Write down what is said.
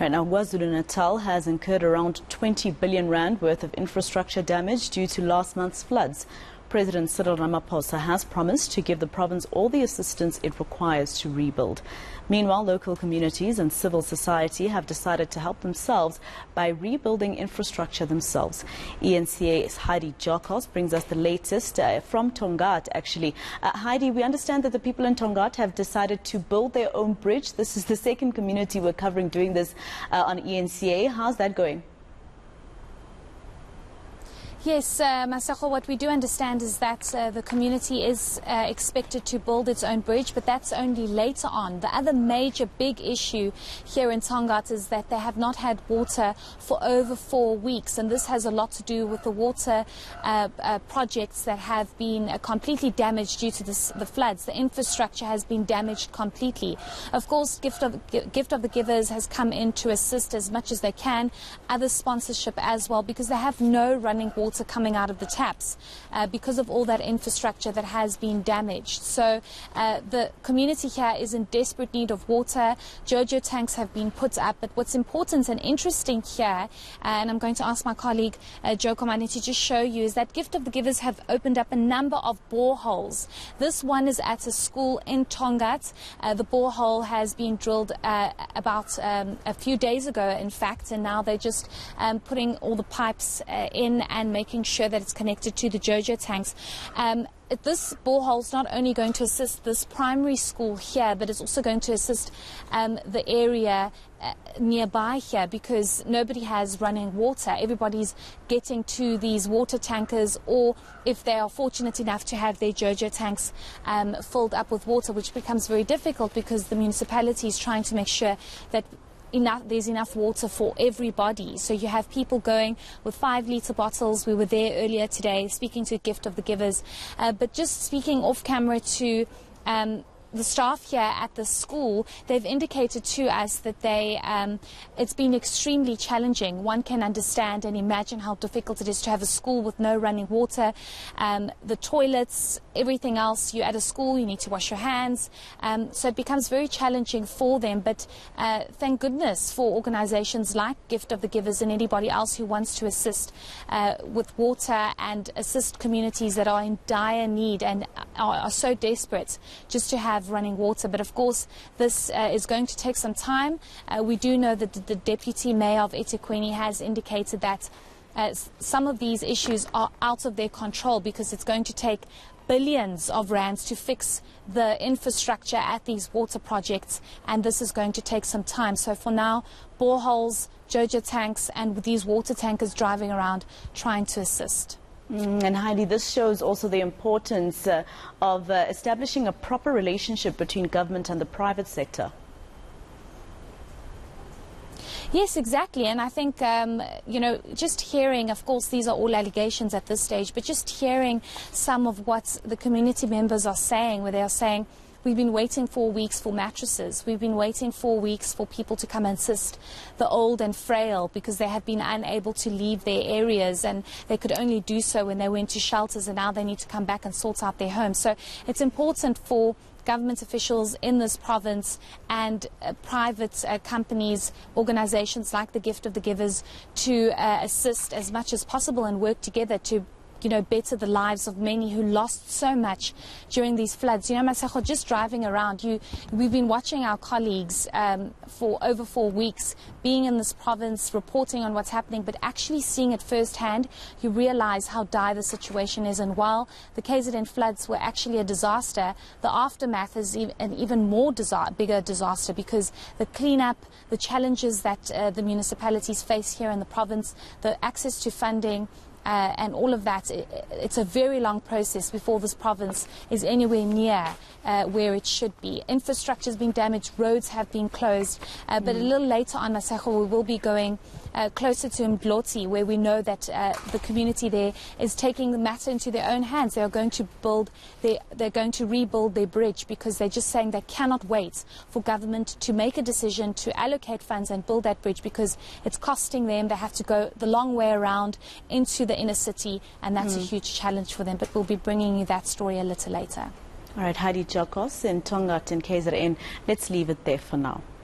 Right now, KwaZulu-Natal has incurred around 20 billion rand worth of infrastructure damage due to last month's floods. President Cyril Ramaphosa has promised to give the province all the assistance it requires to rebuild. Meanwhile, local communities and civil society have decided to help themselves by rebuilding infrastructure themselves. eNCA's Heidi Jokos brings us the latest from Tongaat, actually. Heidi, we understand that the people in Tongaat have decided to build their own bridge. This is the second community we're covering doing this on eNCA. How's that going? Yes, Masako, what we do understand is that the community is expected to build its own bridge, but that's only later on. The other major big issue here in Tongaat is that they have not had water for over 4 weeks, and this has a lot to do with the water projects that have been completely damaged due to the floods. The infrastructure has been damaged completely. Of course, Gift of the Givers has come in to assist as much as they can, other sponsorship as well, because they have no running water coming out of the taps because of all that infrastructure that has been damaged. So the community here is in desperate need of water. Jojo tanks have been put up, but what's important and interesting here, and I'm going to ask my colleague Joe Komani to just show you, is that Gift of the Givers have opened up a number of boreholes. This one is at a school in Tongaat. The borehole has been drilled about a few days ago, in fact, and now they're just putting all the pipes in and making sure that it's connected to the Jojo tanks. This borehole is not only going to assist this primary school here, but it's also going to assist the area nearby here, because nobody has running water. Everybody's getting to these water tankers, or if they are fortunate enough to have their Jojo tanks filled up with water, which becomes very difficult because the municipality is trying to make sure that there's enough water for everybody. So you have people going with 5-litre bottles. We were there earlier today speaking to Gift of the Givers. But just speaking off camera to the staff here at the school, they've indicated to us that it's been extremely challenging. One can understand and imagine how difficult it is to have a school with no running water, the toilets, everything else. You're at a school, you need to wash your hands, so it becomes very challenging for them. But thank goodness for organizations like Gift of the Givers and anybody else who wants to assist with water and assist communities that are in dire need and are so desperate just to have running water. But of course this is going to take some time. We do know that the Deputy Mayor of eThekwini has indicated that some of these issues are out of their control, because it's going to take billions of rands to fix the infrastructure at these water projects, and this is going to take some time. So for now, boreholes, Jojo tanks, and with these water tankers driving around trying to assist. And Heidi, this shows also the importance of establishing a proper relationship between government and the private sector. Yes, exactly. And I think, just hearing, of course, these are all allegations at this stage, but just hearing some of what the community members are saying, where they are saying, we've been waiting 4 weeks for mattresses. We've been waiting 4 weeks for people to come and assist the old and frail, because they have been unable to leave their areas, and they could only do so when they went to shelters, and now they need to come back and sort out their homes. So it's important for government officials in this province and private companies, organizations like the Gift of the Givers, to assist as much as possible and work together to better the lives of many who lost so much during these floods. Masako, just driving around, we've been watching our colleagues for over 4 weeks, being in this province, reporting on what's happening, but actually seeing it firsthand, you realize how dire the situation is. And while the KZN floods were actually a disaster, the aftermath is an even more bigger disaster, because the cleanup, the challenges that the municipalities face here in the province, the access to funding, and all of that, it's a very long process before this province is anywhere near where it should be. Infrastructure has been damaged, roads have been closed, but a little later on, Masako, we will be going closer to Mdloti, where we know that the community there is taking the matter into their own hands. They are going to they're going to rebuild their bridge, because they're just saying they cannot wait for government to make a decision to allocate funds and build that bridge, because it's costing them. They have to go the long way around into the inner city, and that's a huge challenge for them. But we'll be bringing you that story a little later. All right, Heidi Jokos in Tongaat in KZN. Let's leave it there for now.